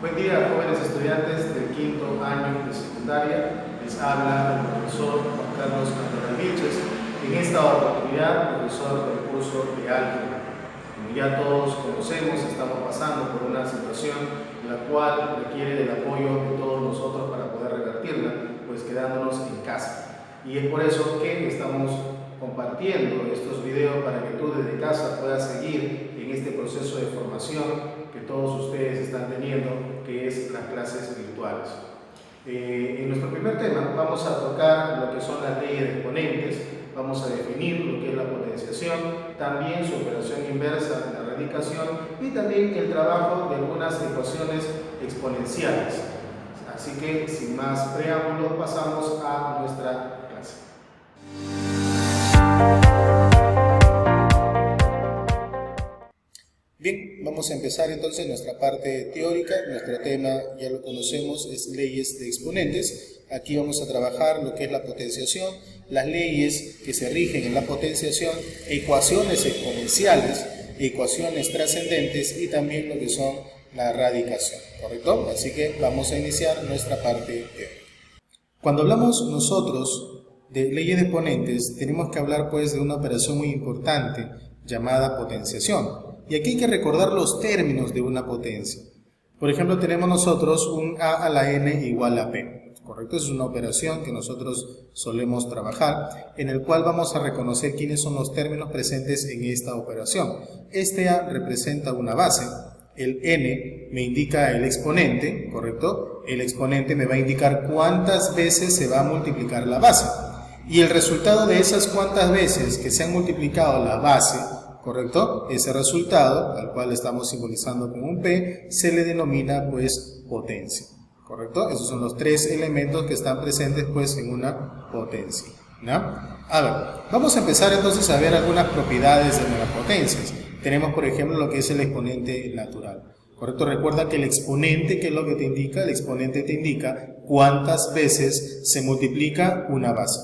Buen día, jóvenes estudiantes del quinto año de secundaria. Les habla el profesor Juan Carlos Antonio Vilches. En esta oportunidad, profesor del curso de álgebra. Como ya todos conocemos, estamos pasando por una situación la cual requiere del apoyo de todos nosotros para poder revertirla, pues quedándonos en casa. Y es por eso que estamos compartiendo estos videos para que tú desde casa puedas seguir en este proceso de formación que todos ustedes están teniendo, que es las clases virtuales. En nuestro primer tema vamos a tocar lo que son las leyes de exponentes, vamos a definir lo que es la potenciación, también su operación inversa, la radicación y también el trabajo de algunas ecuaciones exponenciales. Así que sin más preámbulos pasamos a nuestra clase. Bien, vamos a empezar entonces nuestra parte teórica. Nuestro tema ya lo conocemos, es leyes de exponentes. Aquí vamos a trabajar lo que es la potenciación, las leyes que se rigen en la potenciación, ecuaciones exponenciales, ecuaciones trascendentes y también lo que son la radicación, ¿correcto? Así que vamos a iniciar nuestra parte teórica. Cuando hablamos nosotros de leyes de exponentes, tenemos que hablar pues de una operación muy importante llamada potenciación. Y aquí hay que recordar los términos de una potencia. Por ejemplo, tenemos nosotros un a a la n igual a p, ¿correcto? Es una operación que nosotros solemos trabajar, en el cual vamos a reconocer quiénes son los términos presentes en esta operación. Este a representa una base, el n me indica el exponente, ¿correcto? El exponente me va a indicar cuántas veces se va a multiplicar la base. Y el resultado de esas cuantas veces que se han multiplicado la base, ¿correcto? Ese resultado, al cual estamos simbolizando con un P, se le denomina pues potencia, ¿correcto? Esos son los tres elementos que están presentes pues en una potencia, ¿no? A ver, vamos a empezar entonces a ver algunas propiedades de las potencias. Tenemos por ejemplo lo que es el exponente natural, ¿correcto? Recuerda que el exponente, ¿qué es lo que te indica? El exponente te indica cuántas veces se multiplica una base.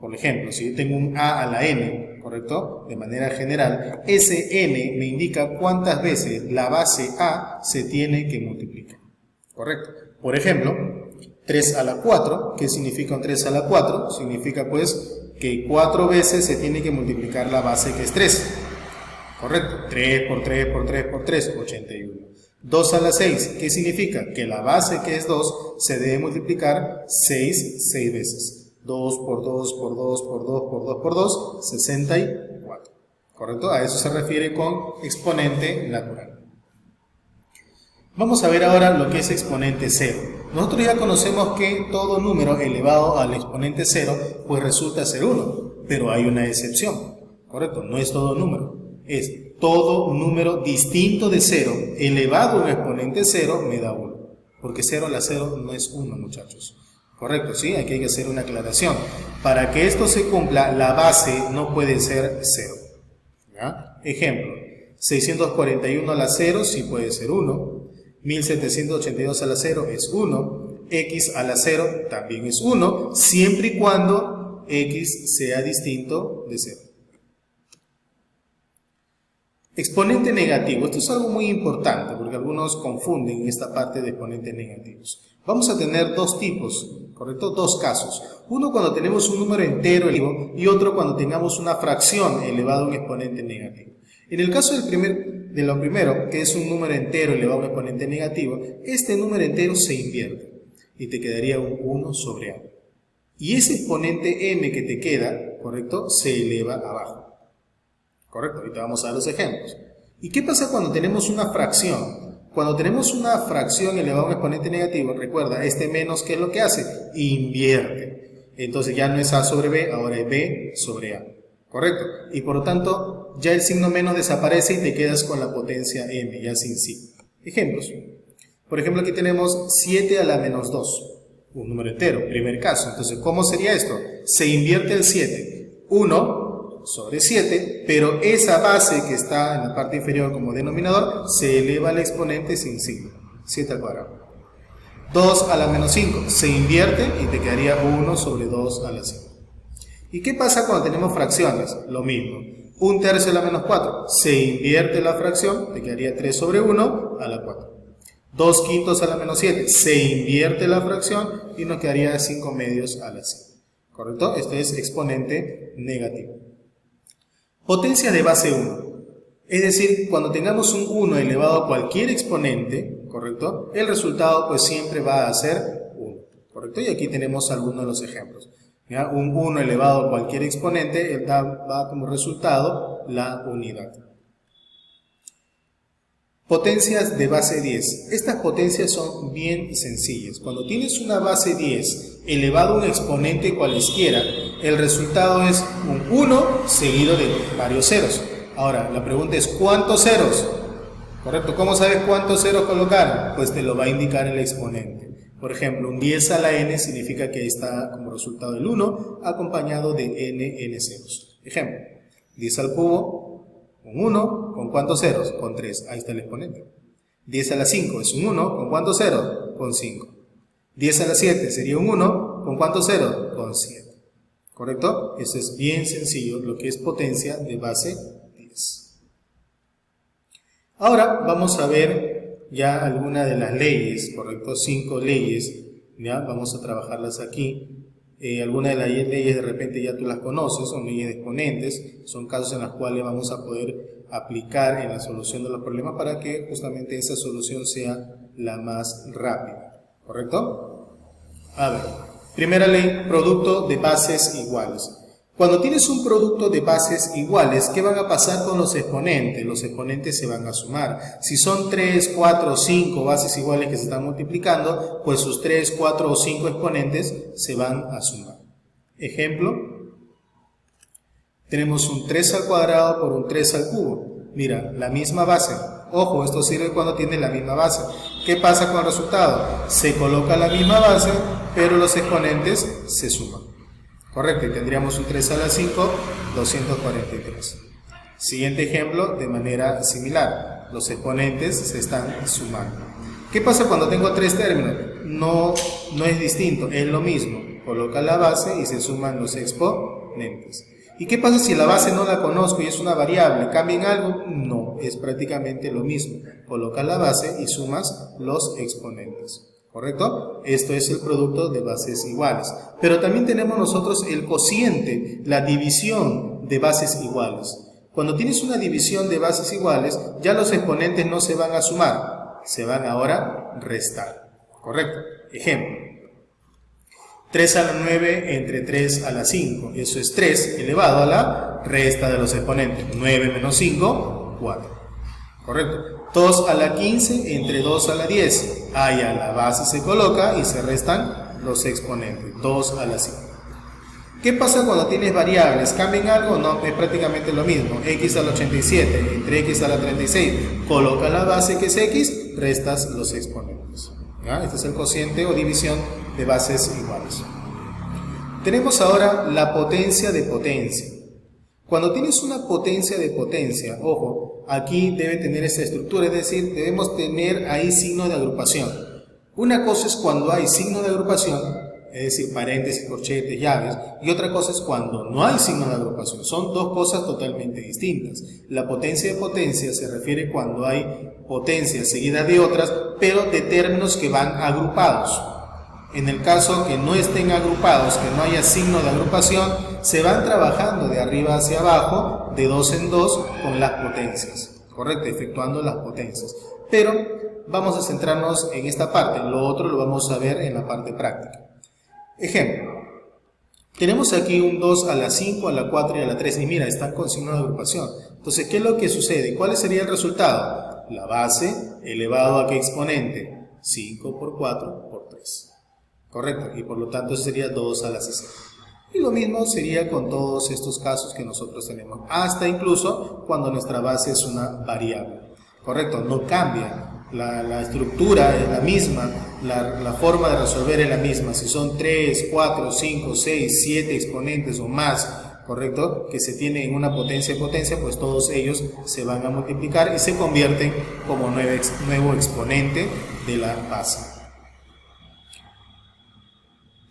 Por ejemplo, si yo tengo un a la n, ¿correcto? De manera general, ese n me indica cuántas veces la base a se tiene que multiplicar, ¿correcto? Por ejemplo, 3 a la 4, ¿qué significa un 3 a la 4? Significa pues que 4 veces se tiene que multiplicar la base que es 3, ¿correcto? 3 por 3 por 3 por 3, 81. 2 a la 6, ¿qué significa? Que la base que es 2 se debe multiplicar 6 veces. 2 por 2 por 2 por 2 por 2 por 2, 64. ¿Correcto? A eso se refiere con exponente natural. Vamos a ver ahora lo que es exponente cero. Nosotros ya conocemos que todo número elevado al exponente cero pues resulta ser 1, pero hay una excepción. ¿Correcto? No es todo número. Es todo número distinto de 0 elevado a un exponente 0 me da 1. Porque 0 a la 0 no es 1, muchachos. Correcto, ¿sí? Aquí hay que hacer una aclaración. Para que esto se cumpla, la base no puede ser 0. ¿Ya? Ejemplo, 641 a la 0 sí puede ser 1. 1782 a la 0 es 1. X a la 0 también es 1, siempre y cuando X sea distinto de 0. Exponente negativo. Esto es algo muy importante porque algunos confunden esta parte de exponentes negativos. Vamos a tener dos tipos, ¿correcto? Dos casos. Uno cuando tenemos un número entero elevado y otro cuando tengamos una fracción elevada a un exponente negativo. En el caso de lo primero, que es un número entero elevado a un exponente negativo, este número entero se invierte y te quedaría un 1 sobre a. Y ese exponente m que te queda, ¿correcto? Se eleva abajo. ¿Correcto? Ahorita vamos a dar los ejemplos. ¿Y qué pasa cuando tenemos una fracción? Cuando tenemos una fracción elevada a un exponente negativo, recuerda, este menos, ¿qué es lo que hace? Invierte. Entonces ya no es a sobre b, ahora es b sobre a. ¿Correcto? Y por lo tanto, ya el signo menos desaparece y te quedas con la potencia m, ya sin sí. Ejemplos. Por ejemplo, aquí tenemos 7 a la menos 2. Un número entero, primer caso. Entonces, ¿cómo sería esto? Se invierte el 7. 1 sobre 7, pero esa base que está en la parte inferior como denominador se eleva al exponente sin signo, 7 al cuadrado. 2 a la menos 5 se invierte y te quedaría 1 sobre 2 a la 5. ¿Y qué pasa cuando tenemos fracciones? Lo mismo. 1/3 a la menos 4 se invierte la fracción, te quedaría 3 sobre 1 a la 4. 2 quintos a la menos 7. Se invierte la fracción y nos quedaría 5 medios a la 5. ¿Correcto? Este es exponente negativo. Potencia de base 1. Es decir, cuando tengamos un 1 elevado a cualquier exponente, ¿correcto? El resultado pues siempre va a ser 1, ¿correcto? Y aquí tenemos algunos de los ejemplos. ¿Ya? Un 1 elevado a cualquier exponente va como resultado la unidad. Potencias de base 10. Estas potencias son bien sencillas. Cuando tienes una base 10 elevado a un exponente cualesquiera, el resultado es un 1 seguido de varios ceros. Ahora, la pregunta es ¿cuántos ceros? ¿Correcto? ¿Cómo sabes cuántos ceros colocar? Pues te lo va a indicar el exponente. Por ejemplo, un 10 a la n significa que está como resultado el 1 acompañado de n ceros. Ejemplo, 10 al cubo, un 1, ¿con cuántos ceros? Con 3, ahí está el exponente. 10 a la 5 es un 1, ¿con cuántos ceros? Con 5. 10 a la 7 sería un 1, ¿con cuántos ceros? Con 7. ¿Correcto? Eso es bien sencillo, lo que es potencia de base 10. Ahora vamos a ver ya algunas de las leyes, ¿correcto? 5 leyes, ¿ya? Vamos a trabajarlas aquí. Algunas de las leyes de repente ya tú las conoces, son leyes de exponentes, son casos en los cuales vamos a poder aplicar en la solución de los problemas para que justamente esa solución sea la más rápida, ¿correcto? A ver, primera ley, producto de bases iguales. Cuando tienes un producto de bases iguales, ¿qué van a pasar con los exponentes? Los exponentes se van a sumar. Si son 3, 4 o 5 bases iguales que se están multiplicando, pues sus 3, 4 o 5 exponentes se van a sumar. Ejemplo, tenemos un 3 al cuadrado por un 3 al cubo. Mira, la misma base. Ojo, esto sirve cuando tiene la misma base. ¿Qué pasa con el resultado? Se coloca la misma base, pero los exponentes se suman. Correcto, y tendríamos un 3 a la 5, 243. Siguiente ejemplo, de manera similar. Los exponentes se están sumando. ¿Qué pasa cuando tengo 3 términos? No es distinto, es lo mismo. Coloca la base y se suman los exponentes. ¿Y qué pasa si la base no la conozco y es una variable? ¿Cambia en algo? No, es prácticamente lo mismo. Coloca la base y sumas los exponentes. ¿Correcto? Esto es el producto de bases iguales. Pero también tenemos nosotros el cociente, la división de bases iguales. Cuando tienes una división de bases iguales, ya los exponentes no se van a sumar, se van ahora a restar. ¿Correcto? Ejemplo. 3 a la 9 entre 3 a la 5. Eso es 3 elevado a la resta de los exponentes. 9 menos 5, 4. ¿Correcto? 2 a la 15 entre 2 a la 10. Ahí a la base se coloca y se restan los exponentes. 2 a la 5. ¿Qué pasa cuando tienes variables? ¿Cambian algo? No, es prácticamente lo mismo. X a la 87 entre X a la 36. Coloca la base que es X, restas los exponentes. ¿Ya? Este es el cociente o división de bases iguales. Tenemos ahora la potencia de potencia. Cuando tienes una potencia de potencia, ojo, aquí debe tener esta estructura, es decir, debemos tener ahí signo de agrupación. Una cosa es cuando hay signo de agrupación, es decir, paréntesis, corchetes, llaves, y otra cosa es cuando no hay signo de agrupación. Son dos cosas totalmente distintas. La potencia de potencia se refiere cuando hay potencias seguidas de otras, pero de términos que van agrupados. En el caso que no estén agrupados, que no haya signo de agrupación, se van trabajando de arriba hacia abajo, de dos en dos, con las potencias. ¿Correcto? Efectuando las potencias. Pero vamos a centrarnos en esta parte, lo otro lo vamos a ver en la parte práctica. Ejemplo, tenemos aquí un 2 a la 5, a la 4 y a la 3, y mira, están con signo de agrupación. Entonces, ¿qué es lo que sucede? ¿Cuál sería el resultado? La base elevado a ¿qué exponente? 5 por 4 por 3. ¿Correcto? Y por lo tanto sería 2 a la 60. Y lo mismo sería con todos estos casos que nosotros tenemos, hasta incluso cuando nuestra base es una variable. ¿Correcto? No cambia, la estructura es la misma, la forma de resolver es la misma. Si son 3, 4, 5, 6, 7 exponentes o más, ¿correcto? Que se tiene en una potencia de potencia, pues todos ellos se van a multiplicar y se convierten como nuevo exponente de la base.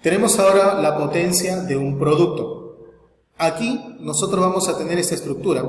Tenemos ahora la potencia de un producto. Aquí nosotros vamos a tener esta estructura,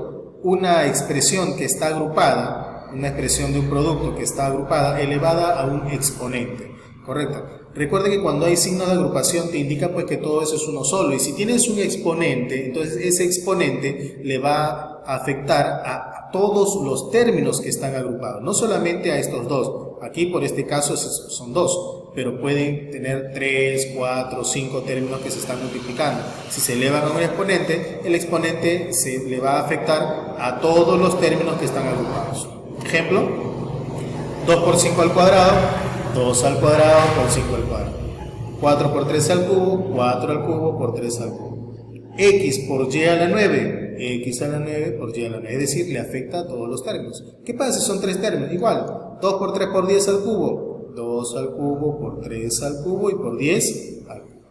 una expresión que está agrupada una expresión de un producto que está agrupada elevada a un exponente, ¿correcto? Recuerda que cuando hay signos de agrupación te indica pues que todo eso es uno solo, y si tienes un exponente, entonces ese exponente le va a afectar a todos los términos que están agrupados, no solamente a estos dos. Aquí por este caso son dos, pero pueden tener 3, 4, 5 términos que se están multiplicando. Si se elevan a un exponente, el exponente se le va a afectar a todos los términos que están agrupados. Ejemplo, 2 por 5 al cuadrado, 2 al cuadrado por 5 al cuadrado. 4 por 3 al cubo, 4 al cubo por 3 al cubo. X por Y a la 9, X a la 9 por Y a la 9. Es decir, le afecta a todos los términos. ¿Qué pasa si son 3 términos? Igual, 2 por 3 por 10 al cubo, 2 al cubo por 3 al cubo y por 10 al cubo.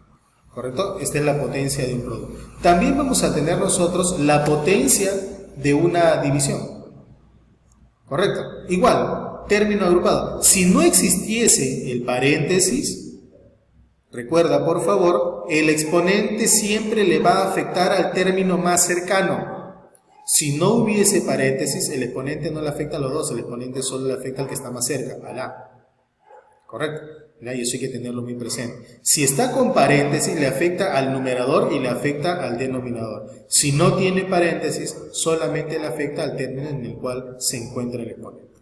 ¿Correcto? Esta es la potencia de un producto. También vamos a tener nosotros la potencia de una división. ¿Correcto? Igual, término agrupado. Si no existiese el paréntesis, recuerda por favor, el exponente siempre le va a afectar al término más cercano. Si no hubiese paréntesis, el exponente no le afecta a los dos, el exponente solo le afecta al que está más cerca, al A. ¿Correcto? Y eso hay que tenerlo muy presente. Si está con paréntesis, le afecta al numerador y le afecta al denominador. Si no tiene paréntesis, solamente le afecta al término en el cual se encuentra el exponente.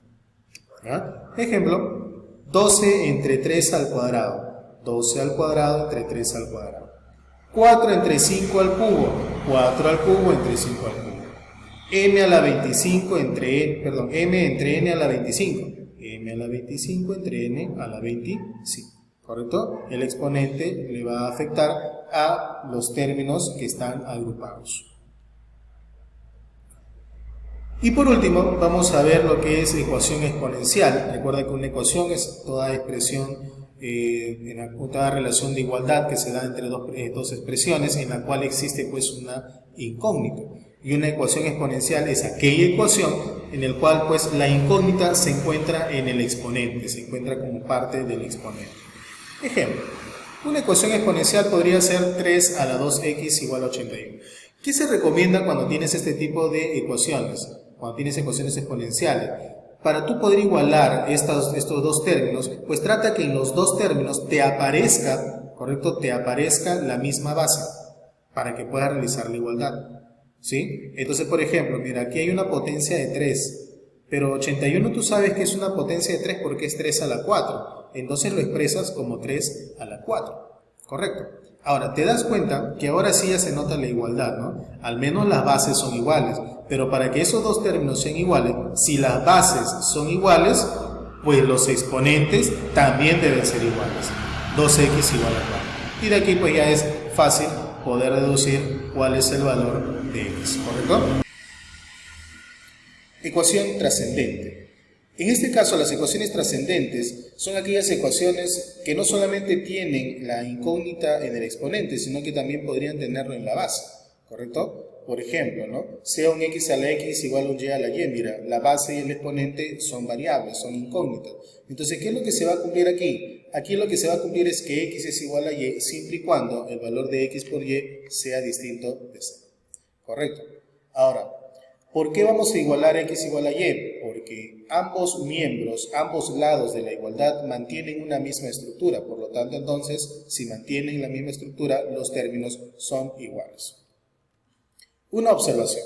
¿Ah? Ejemplo, 12 entre 3 al cuadrado. 12 al cuadrado entre 3 al cuadrado. 4 entre 5 al cubo. 4 al cubo entre 5 al cubo. M a la 25 entre, M entre N a la 25. M a la 25 entre N a la 25. ¿Correcto? El exponente le va a afectar a los términos que están agrupados. Y por último, vamos a ver lo que es ecuación exponencial. Recuerda que una ecuación es toda expresión, toda relación de igualdad que se da entre dos expresiones en la cual existe pues una incógnita. Y una ecuación exponencial es aquella ecuación en la cual pues la incógnita se encuentra en el exponente, se encuentra como parte del exponente. Ejemplo, una ecuación exponencial podría ser 3 a la 2x igual a 81. ¿Qué se recomienda cuando tienes este tipo de ecuaciones? Cuando tienes ecuaciones exponenciales. Para tú poder igualar estos dos términos, pues trata que en los dos términos te aparezca, ¿correcto? Te aparezca la misma base para que puedas realizar la igualdad. ¿Sí? Entonces, por ejemplo, mira, aquí hay una potencia de 3, pero 81 tú sabes que es una potencia de 3 porque es 3 a la 4. Entonces lo expresas como 3 a la 4. ¿Correcto? Ahora, te das cuenta que ahora sí ya se nota la igualdad, ¿no? Al menos las bases son iguales. Pero para que esos dos términos sean iguales, si las bases son iguales, pues los exponentes también deben ser iguales. 2x igual a 4. Y de aquí pues ya es fácil poder deducir cuál es el valor de x, ¿correcto? Ecuación trascendente. En este caso, las ecuaciones trascendentes son aquellas ecuaciones que no solamente tienen la incógnita en el exponente, sino que también podrían tenerlo en la base, ¿correcto? Por ejemplo, ¿no? Sea un x a la x igual a un y a la y, mira, la base y el exponente son variables, son incógnitas. Entonces, ¿qué es lo que se va a cumplir aquí? Aquí lo que se va a cumplir es que x es igual a y siempre y cuando el valor de x por y sea distinto de 0. ¿Correcto? Ahora, ¿por qué vamos a igualar x igual a y? Porque ambos miembros, ambos lados de la igualdad mantienen una misma estructura. Por lo tanto, entonces, si mantienen la misma estructura, los términos son iguales. Una observación.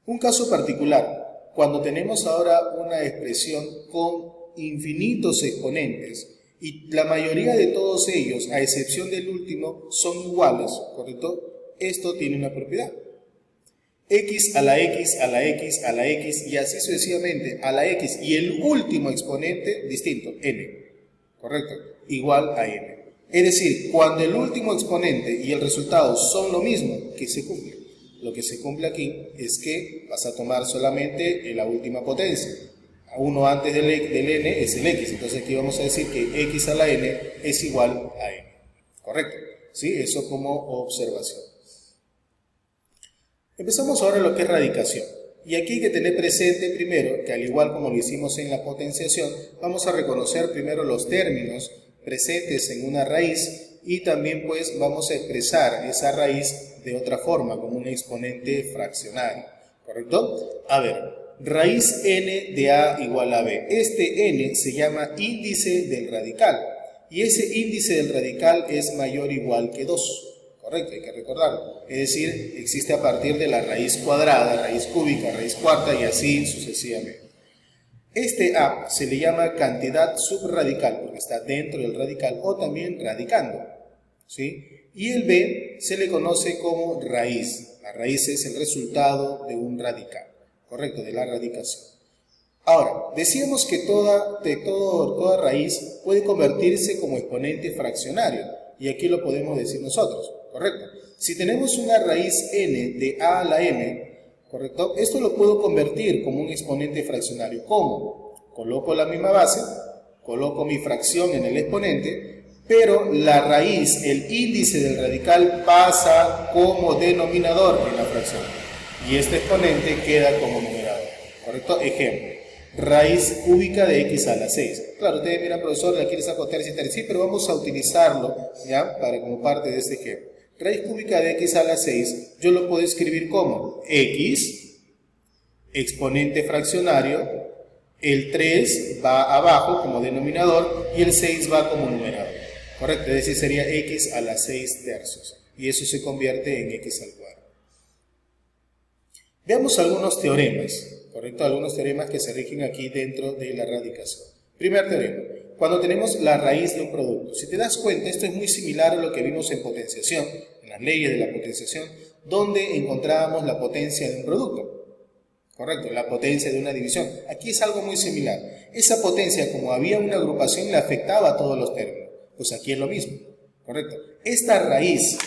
Un caso particular, cuando tenemos ahora una expresión con infinitos exponentes y la mayoría de todos ellos, a excepción del último, son iguales, ¿correcto? Esto tiene una propiedad. X a la X a la X a la X y así sucesivamente a la X y el último exponente distinto, n, ¿correcto? Igual a n. Es decir, cuando el último exponente y el resultado son lo mismo, ¿qué se cumple? Lo que se cumple aquí es que vas a tomar solamente la última potencia. Uno antes del n es el x, entonces aquí vamos a decir que x a la n es igual a n. ¿Correcto? ¿Sí? Eso como observación. Empezamos ahora lo que es radicación. Y aquí hay que tener presente primero que al igual como lo hicimos en la potenciación, vamos a reconocer primero los términos presentes en una raíz y también pues vamos a expresar esa raíz de otra forma, como un exponente fraccionario, ¿correcto? A ver, raíz n de a igual a b. Este n se llama índice del radical y ese índice del radical es mayor o igual que 2. Correcto, hay que recordarlo. Es decir, existe a partir de la raíz cuadrada, raíz cúbica, raíz cuarta y así sucesivamente. Este a se le llama cantidad subradical porque está dentro del radical o también radicando, ¿sí? Y el b se le conoce como raíz. La raíz es el resultado de un radical, correcto, de la radicación. Ahora, decíamos que toda raíz puede convertirse como exponente fraccionario y aquí lo podemos decir nosotros, correcto. Si tenemos una raíz n de a a la m, correcto, esto lo puedo convertir como un exponente fraccionario. ¿Cómo? Coloco la misma base, coloco mi fracción en el exponente, pero la raíz, el índice del radical pasa como denominador en la fracción y este exponente queda como numerador, ¿correcto? Ejemplo, raíz cúbica de x a la 6. Claro, ustedes miran, profesor, la quieres acotar y tal, sí, pero vamos a utilizarlo, ¿ya? Como parte de este ejemplo. Raíz cúbica de x a la 6, yo lo puedo escribir como x, exponente fraccionario, el 3 va abajo como denominador y el 6 va como numerador. Correcto, es decir, sería x a la 6 tercios. Y eso se convierte en x al cuadrado. Veamos algunos teoremas, ¿correcto? Algunos teoremas que se rigen aquí dentro de la radicación. Primer teorema. Cuando tenemos la raíz de un producto. Si te das cuenta, esto es muy similar a lo que vimos en potenciación, en las leyes de la potenciación, donde encontrábamos la potencia de un producto. Correcto, la potencia de una división. Aquí es algo muy similar. Esa potencia, como había una agrupación, le afectaba a todos los términos. Pues aquí es lo mismo, ¿correcto? Esta raíz,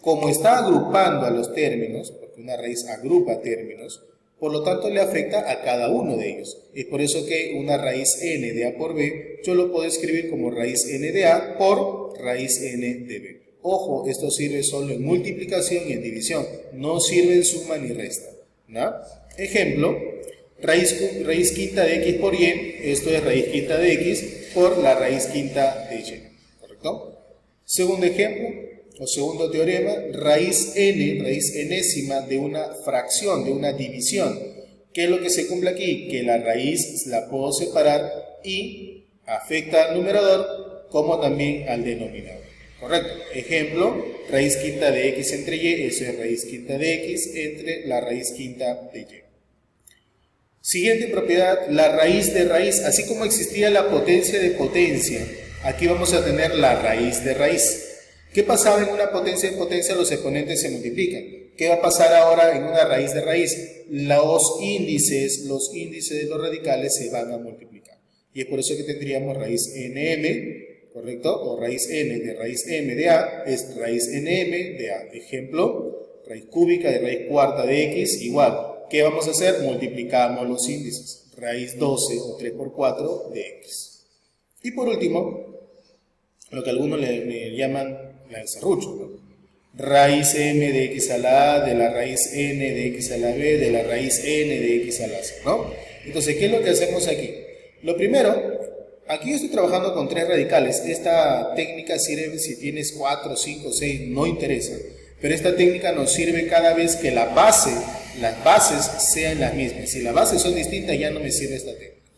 como está agrupando a los términos, porque una raíz agrupa términos, por lo tanto le afecta a cada uno de ellos. Es por eso que una raíz n de a por b, yo lo puedo escribir como raíz n de a por raíz n de b. Ojo, esto sirve solo en multiplicación y en división, no sirve en suma ni resta, ¿no? Ejemplo, raíz quinta de x por y, esto es raíz quinta de x por la raíz quinta de y. Segundo ejemplo, o segundo teorema, raíz enésima de una fracción, de una división. ¿Qué es lo que se cumple aquí? Que la raíz la puedo separar y afecta al numerador como también al denominador. ¿Correcto? Ejemplo, raíz quinta de x entre y, eso es raíz quinta de x entre la raíz quinta de y. Siguiente propiedad, la raíz de raíz. Así como existía la potencia de potencia, aquí vamos a tener la raíz de raíz. ¿Qué pasaba en una potencia de potencia? Los exponentes se multiplican. ¿Qué va a pasar ahora en una raíz de raíz? Los índices de los radicales se van a multiplicar. Y es por eso que tendríamos raíz nm, ¿correcto? O raíz n de raíz m de a es raíz nm de a. Ejemplo, raíz cúbica de raíz cuarta de x igual. ¿Qué vamos a hacer? Multiplicamos los índices. Raíz 12 o 3 por 4 de x. Y por último, lo que algunos le llaman el serrucho, ¿no? Raíz m de x a la a de la raíz n de x a la b de la raíz n de x a la c, ¿no? Entonces, ¿qué es lo que hacemos aquí? Lo primero, aquí yo estoy trabajando con 3 radicales. Esta técnica sirve si tienes 4, 5, 6, no interesa. Pero esta técnica nos sirve cada vez que las bases sean las mismas. Si las bases son distintas, ya no me sirve esta técnica.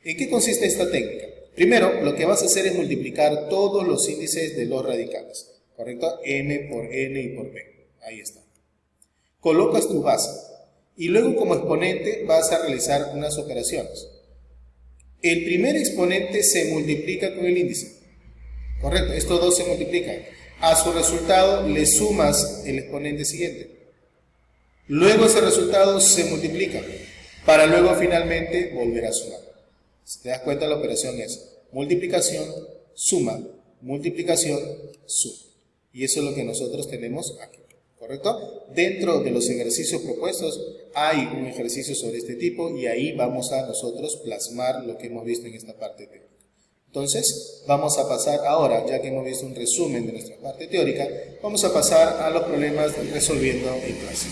¿En qué consiste esta técnica? Primero, lo que vas a hacer es multiplicar todos los índices de los radicales. ¿Correcto? M por n y por b. Ahí está. Colocas tu base y luego como exponente vas a realizar unas operaciones. El primer exponente se multiplica con el índice. ¿Correcto? Estos dos se multiplican. A su resultado le sumas el exponente siguiente. Luego ese resultado se multiplica para luego finalmente volver a sumar. Si te das cuenta, la operación es multiplicación, suma, multiplicación, suma. Y eso es lo que nosotros tenemos aquí, ¿correcto? Dentro de los ejercicios propuestos hay un ejercicio sobre este tipo y ahí vamos a nosotros plasmar lo que hemos visto en esta parte teórica. Entonces, vamos a pasar ahora, ya que hemos visto un resumen de nuestra parte teórica, vamos a pasar a los problemas resolviendo en clase.